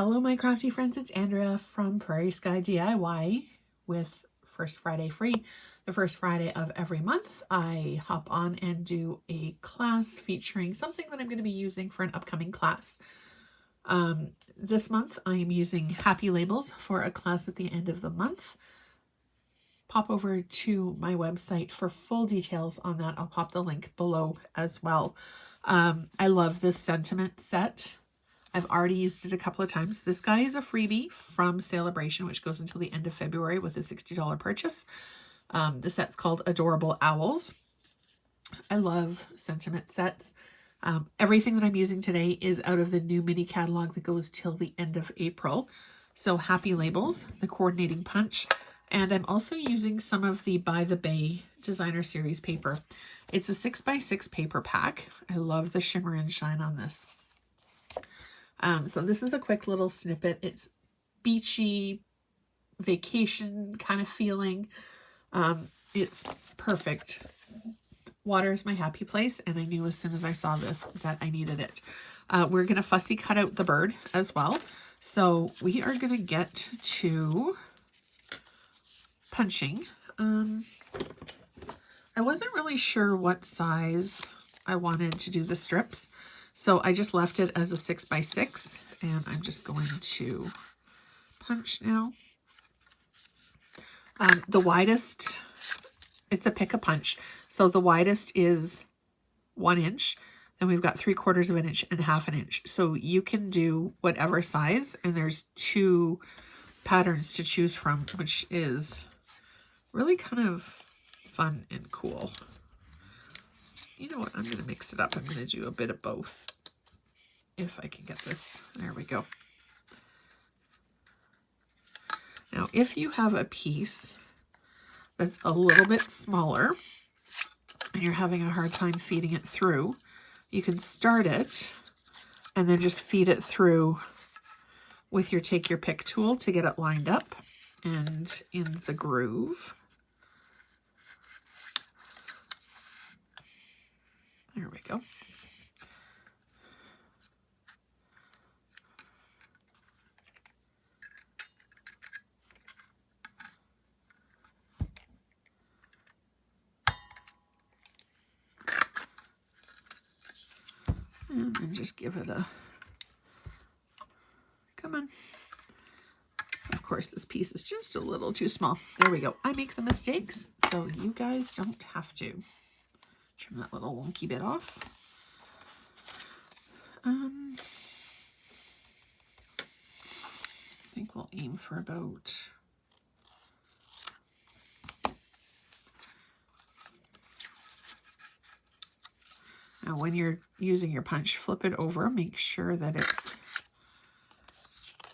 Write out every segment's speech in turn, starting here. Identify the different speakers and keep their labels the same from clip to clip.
Speaker 1: Hello my crafty friends, it's Andrea from Prairie Sky DIY with First Friday Free. The first Friday of every month I hop on and do a class featuring something that I'm going to be using for an upcoming class. This month I am using happy labels for a class at the end of the month. Pop over to my website for full details on that. I'll pop the link below as well. I love this sentiment set. I've already used it a couple of times. This guy is a freebie from Celebration, which goes until the end of February with a $60 purchase. The set's called Adorable Owls. I love sentiment sets. Everything that I'm using today is out of the new mini catalog that goes till the end of April. So happy labels, the coordinating punch, and I'm also using some of the By the Bay Designer Series paper. It's a 6x6 paper pack. I love the shimmer and shine on this. So this is a quick little snippet. It's beachy, vacation kind of feeling. It's perfect. Water is my happy place, and I knew as soon as I saw this that I needed it. We're going to fussy cut out the bird as well. So we are going to get to punching. I wasn't really sure what size I wanted to do the strips. So I just left it as a 6x6, and I'm just going to punch now. The widest, it's a pick a punch. So the widest is 1 inch, and we've got 3/4 of an inch and 1/2 inch. So you can do whatever size, and there's 2 patterns to choose from, which is really kind of fun and cool. You know what? I'm going to mix it up. I'm going to do a bit of both. If I can get this. There we go. Now, if you have a piece that's a little bit smaller and you're having a hard time feeding it through, you can start it and then just feed it through with your take your pick tool to get it lined up and in the groove. There we go. And then just give it a, come on. Of course, this piece is just a little too small. There we go. I make the mistakes, so you guys don't have to. Trim that little wonky bit off. I think we'll aim for about now when you're using your punch, flip it over, make sure that it's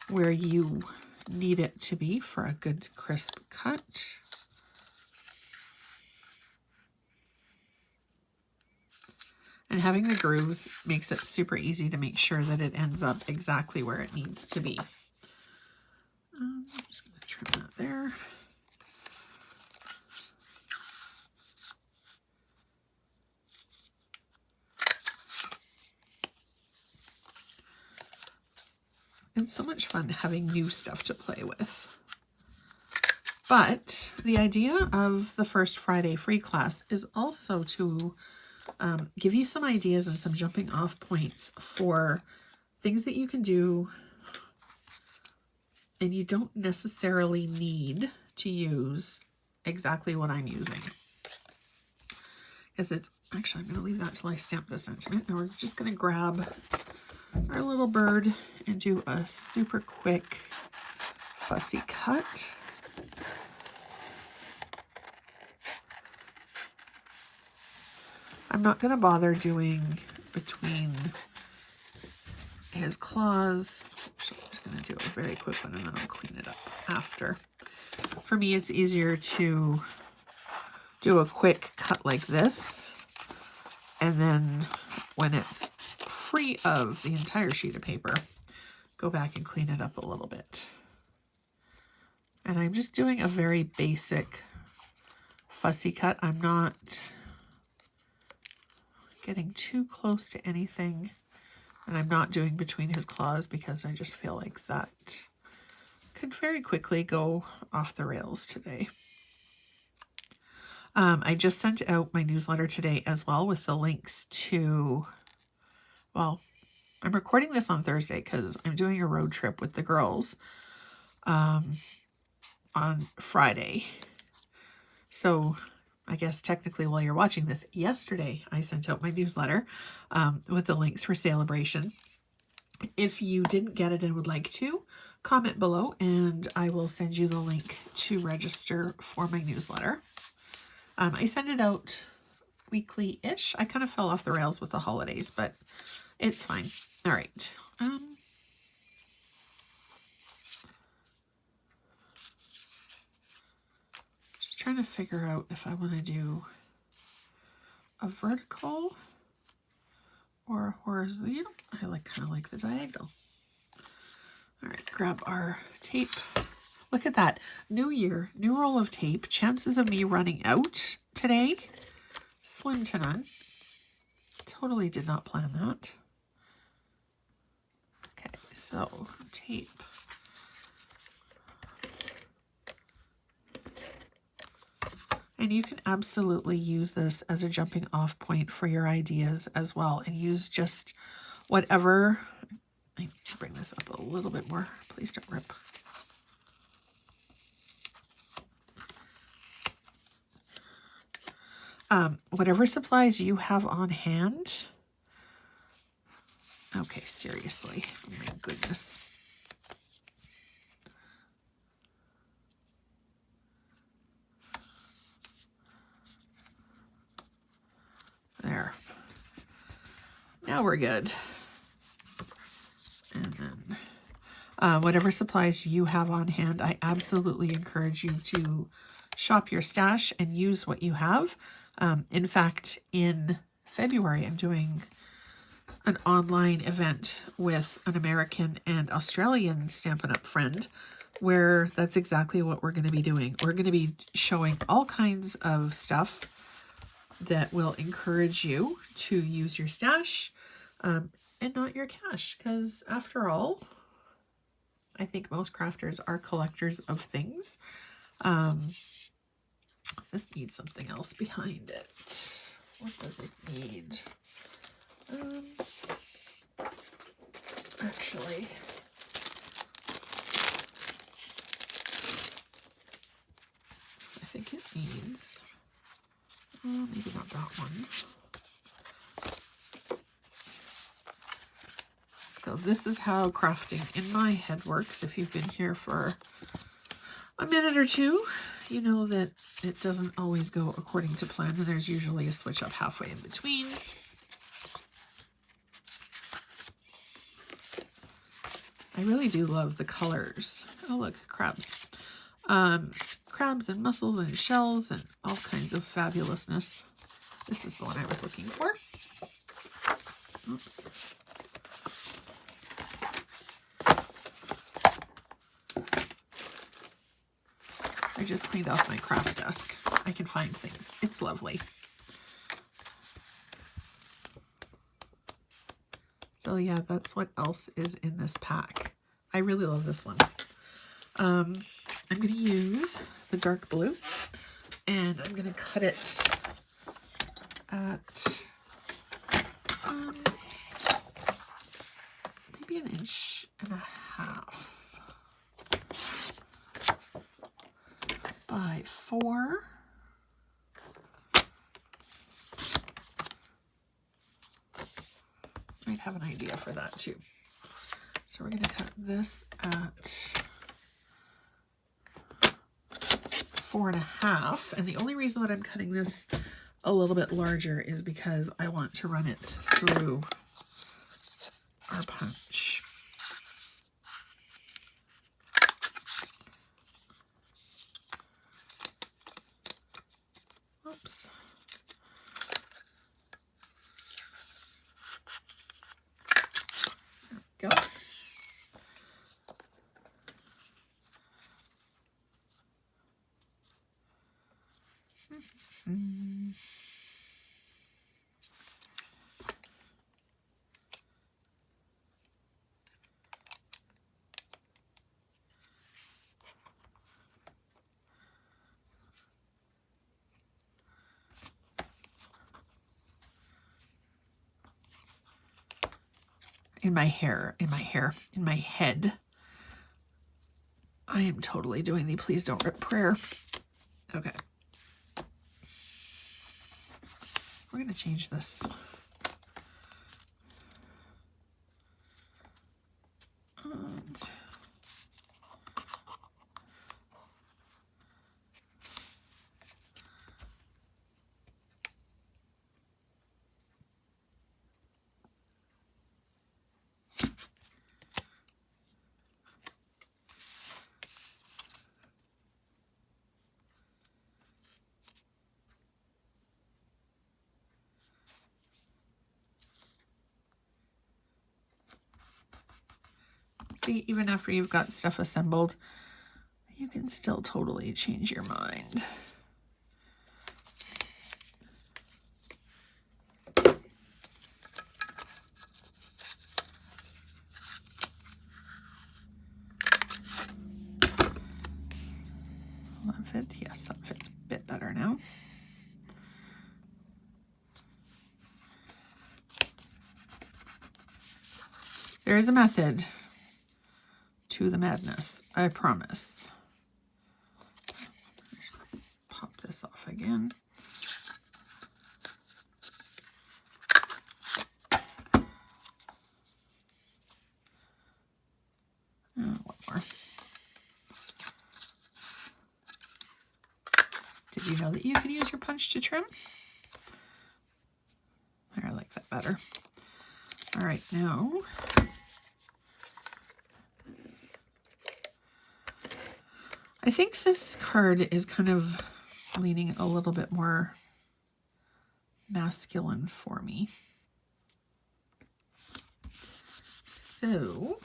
Speaker 1: where you need it to be for a good crisp cut. And having the grooves makes it super easy to make sure that it ends up exactly where it needs to be. I'm just going to trim that there. It's so much fun having new stuff to play with. But the idea of the First Friday Free class is also to give you some ideas and some jumping off points for things that you can do and you don't necessarily need to use exactly what I'm using. Because it's, actually I'm going to leave that till I stamp the sentiment, and we're just going to grab our little bird and do a super quick fussy cut. I'm not going to bother doing between his claws. So I'm just going to do a very quick one and then I'll clean it up after. For me, it's easier to do a quick cut like this, and then when it's free of the entire sheet of paper, go back and clean it up a little bit. And I'm just doing a very basic fussy cut. I'm not getting too close to anything And I'm not doing between his claws because I just feel like that could very quickly go off the rails today. I just sent out my newsletter today as well with the links to, well, I'm recording this on Thursday because I'm doing a road trip with the girls on Friday. So I guess technically while you're watching this, yesterday I sent out my newsletter with the links for Celebration. If you didn't get it and would like to, comment below and I will send you the link to register for my newsletter. I send it out weekly-ish. I kind of fell off the rails with the holidays, but it's fine. All right. Just trying to figure out if I want to do a vertical or a horizontal. I kind of like the diagonal. All right, grab our tape. Look at that. New year, new roll of tape. Chances of me running out today, slim to none. Totally did not plan that. Okay, so tape. And you can absolutely use this as a jumping off point for your ideas as well, and use just whatever. I need to bring this up a little bit more. Please don't rip. Whatever supplies you have on hand. Okay, seriously. Oh my goodness. There. Now we're good. And then whatever supplies you have on hand, I absolutely encourage you to shop your stash and use what you have. In fact, in February, I'm doing an online event with an American and Australian Stampin' Up! Friend, where that's exactly what we're going to be doing. We're going to be showing all kinds of stuff that will encourage you to use your stash and not your cash, because after all, I think most crafters are collectors of things. This needs something else behind it. What does it need? Actually, I think it needs, maybe not that one. So this is how crafting in my head works. If you've been here for a minute or two, you know that it doesn't always go according to plan, and there's usually a switch up halfway in between. I really do love the colors. Oh, look, crabs. Crabs and mussels and shells and all kinds of fabulousness. This is the one I was looking for. Oops. I just cleaned off my craft desk. I can find things. It's lovely. So yeah, that's what else is in this pack. I really love this one. I'm going to use the dark blue, and I'm going to cut it at maybe 1.5 inches by 4. Might have an idea for that too. So we're going to cut this at 4.5, and the only reason that I'm cutting this a little bit larger is because I want to run it through our punch. Oops. There we go. in my head. I am totally doing the please don't rip prayer. Okay. We're going to change this. See, even after you've got stuff assembled, you can still totally change your mind. Will that fit? Yes, that fits a bit better now. There is a method to the madness, I promise. Pop this off again. One more. Did you know that you can use your punch to trim? I like that better. All right, now I think this card is kind of leaning a little bit more masculine for me. So,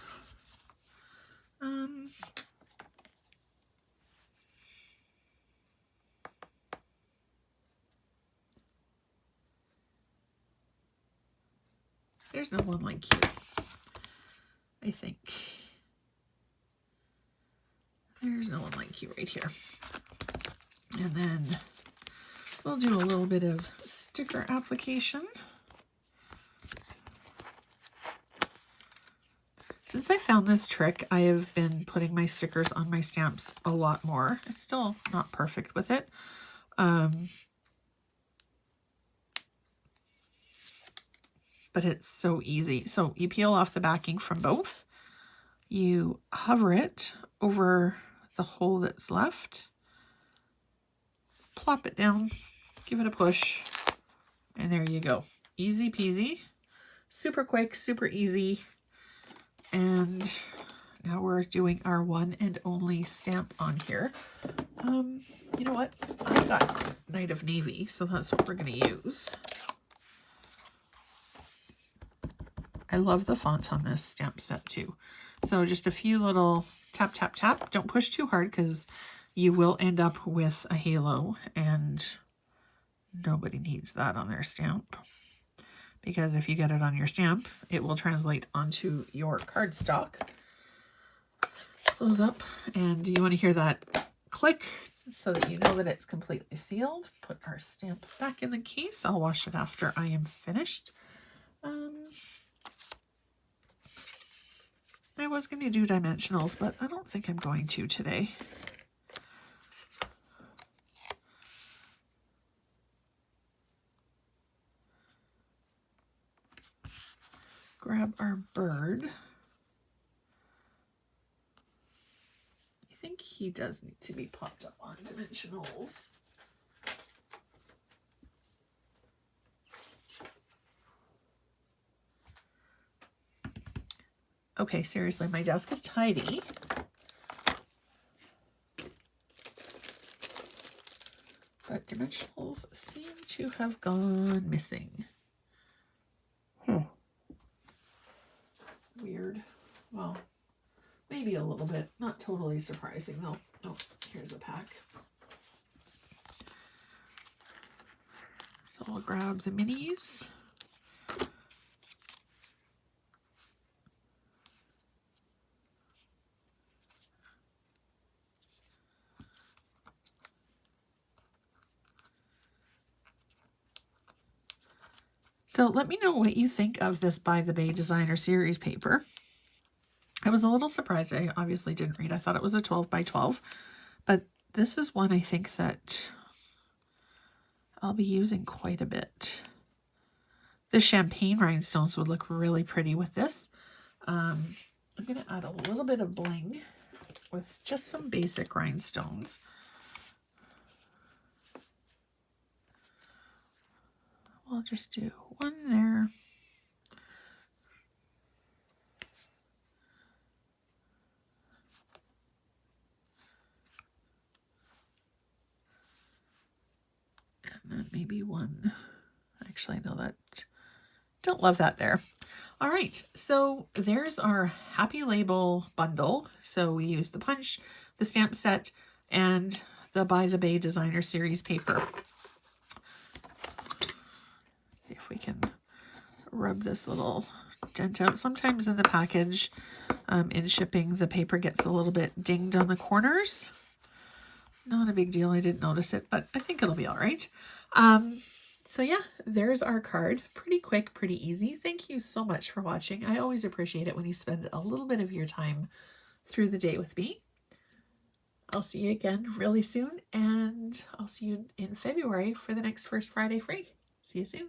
Speaker 1: there's no one like you, I think. There's no one like you right here. And then we'll do a little bit of sticker application. Since I found this trick, I have been putting my stickers on my stamps a lot more. I'm still not perfect with it. But it's so easy. So you peel off the backing from both. You hover it over the hole that's left. Plop it down. Give it a push. And there you go. Easy peasy. Super quick, super easy. And now we're doing our one and only stamp on here. You know what? I've got Knight of Navy, so that's what we're going to use. I love the font on this stamp set too. So just a few little tap, tap, tap. Don't push too hard because you will end up with a halo, and nobody needs that on their stamp. Because if you get it on your stamp, it will translate onto your cardstock. Close up, and you want to hear that click so that you know that it's completely sealed. Put our stamp back in the case. I'll wash it after I am finished. I was going to do dimensionals, but I don't think I'm going to today. Grab our bird. I think he does need to be popped up on dimensionals. Okay, seriously, my desk is tidy. But dimensionals seem to have gone missing. Weird. Well, maybe a little bit. Not totally surprising though. Oh, here's a pack. So we'll grab the minis. So let me know what you think of this By the Bay Designer Series paper. I was a little surprised. I obviously didn't read. I thought it was a 12 by 12, but this is one I think that I'll be using quite a bit. The champagne rhinestones would look really pretty with this. I'm going to add a little bit of bling with just some basic rhinestones. We'll just do one there. And then maybe one. Actually, no, that don't love that there. All right, so there's our Happy Label bundle. So we use the punch, the stamp set, and the By the Bay Designer Series paper. Let's see if we can rub this little dent out. Sometimes in the package, in shipping, the paper gets a little bit dinged on the corners. Not a big deal. I didn't notice it, but I think it'll be all right. So yeah, there's our card. Pretty quick, pretty easy. Thank you so much for watching. I always appreciate it when you spend a little bit of your time through the day with me. I'll see you again really soon, and I'll see you in February for the next First Friday Free. See you soon.